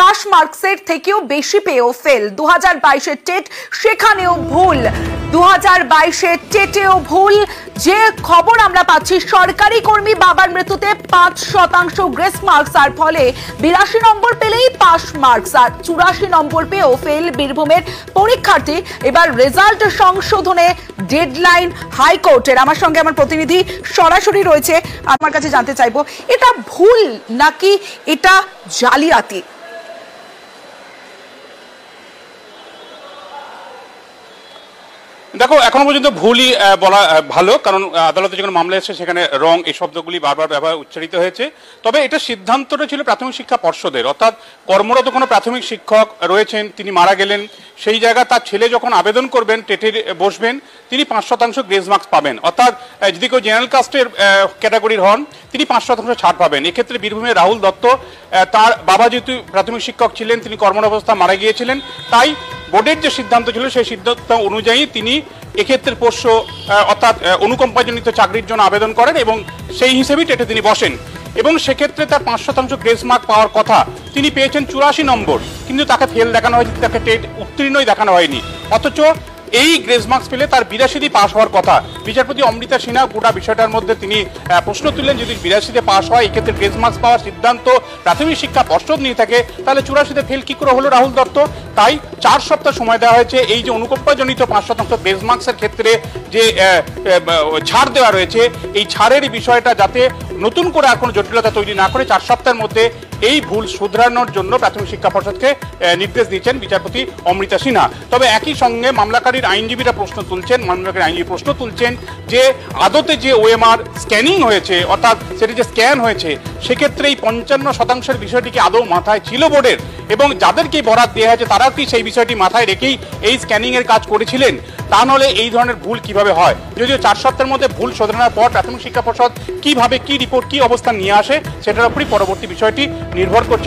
Pass মার্কসের থেকেও বেশি পেয়েও ফেল। 2022-এর টেট সেখানেও ভুল, 2022-এর টেটেও ভুল। যে খবর আমরা পাচ্ছি, সরকারি কর্মী বাবার মৃত্যুতে 5% গ্রেস মার্কস, আর ফলে 82 নম্বর পেলেই পাস মার্কস, আর 84 নম্বর পেয়েও ফেল বীরভূমের পরীক্ষার্থী। এবার রেজাল্ট সংশোধনে ডেডলাইন হাইকোর্টের। আমার সঙ্গে আমার প্রতিনিধি সরাসরি রয়েছে, আমার কাছে জানতে চাইবো এটা ভুল নাকি এটা জালিয়াতি? দেখো, এখনো পর্যন্ত ভুলই বলা ভালো, কারণ আদালতে যখন মামলা এসেছে সেখানে রং এই শব্দগুলি বারবার ব্যবহার উচ্চারিত হয়েছে। তবে এটা সিদ্ধান্তটা ছিল প্রাথমিক শিক্ষা পর্ষদের, অর্থাৎ কর্মরত কোনো প্রাথমিক শিক্ষক রয়েছেন, তিনি মারা গেলেন, সেই জায়গায় তার ছেলে যখন আবেদন করবেন, টেটে বসবেন, তিনি 5% গ্রেস মার্কস পাবেন। অর্থাৎ যদি কেউ জেনারেল কাস্টের ক্যাটাগরির হন, তিনি 5% ছাড় পাবেন। এক্ষেত্রে বীরভূমের রাহুল দত্ত, তার বাবা যেহেতু প্রাথমিক শিক্ষক ছিলেন, তিনি কর্মরত অবস্থায় মারা গিয়েছিলেন, তাই বোর্ডের যে সিদ্ধান্ত ছিল সেই সিদ্ধান্ত অনুযায়ী তিনি এক্ষেত্রে পোষ্য অর্থাৎ অনুকম্পাজনিত চাকরির জন্য আবেদন করেন এবং সেই হিসেবেই টেটে তিনি বসেন। এবং সেক্ষেত্রে তার 5% গ্রেস মার্ক পাওয়ার কথা, তিনি পেয়েছেন 84 নম্বর, কিন্তু তাকে ফেল দেখানো হয়েছে, তাকে টেট উত্তীর্ণই দেখানো হয়নি। অথচ এই গ্রেস মার্কস পেলে তার 82 পাস হওয়ার কথা। বিচারপতি অমৃতা সিনহা গোটা বিষয়টার মধ্যে তিনি প্রশ্ন তুললেন, যদি 82 পাস হয়, এক্ষেত্রে গ্রেস মার্কস পাওয়ার সিদ্ধান্ত প্রাথমিক শিক্ষা পর্ষদ নিয়ে থাকে, তাহলে 84 ফেল কি করে হলো রাহুল দত্ত? তাই 4 সপ্তাহ সময় দেওয়া হয়েছে। এই যে অনুকম্পাজনিত 5% গ্রেস মার্কসের ক্ষেত্রে যে ছাড় দেওয়া রয়েছে, এই ছাড়ের বিষয়টা যাতে নতুন করে আর কোনো জটিলতা তৈরি না করে 4 সপ্তাহের মধ্যে এই ভুল শুধরানোর জন্য প্রাথমিক শিক্ষা পর্ষদকে নির্দেশ দিয়েছেন বিচারপতি অমৃতা সিনহা। তবে একই সঙ্গে মামলাকারীর আইনজীবীরা প্রশ্ন তুলছেন যে আদতে যে ওএমআর স্ক্যানিং হয়েছে, অর্থাৎ সেটি যে স্ক্যান হয়েছে, সেক্ষেত্রে এই 55% বিষয়টি কি আদৌ মাথায় ছিল বোর্ডের, এবং যাদেরকে বরাত দেওয়া হয়েছে তারাও কি সেই বিষয়টি মাথায় রেখেই এই স্ক্যানিং এর কাজ করেছিলেন? তা নাহলে এই ধরনের ভুল কিভাবে হয়? যদিও 4 সপ্তাহের মধ্যে ভুল শোধরানোর পর প্রাথমিক শিক্ষা পর্ষদ কিভাবে কি রিপোর্ট কি অবস্থান নিয়ে আসে, সেটার উপরই পরবর্তী বিষয়টি নির্ভর করছে।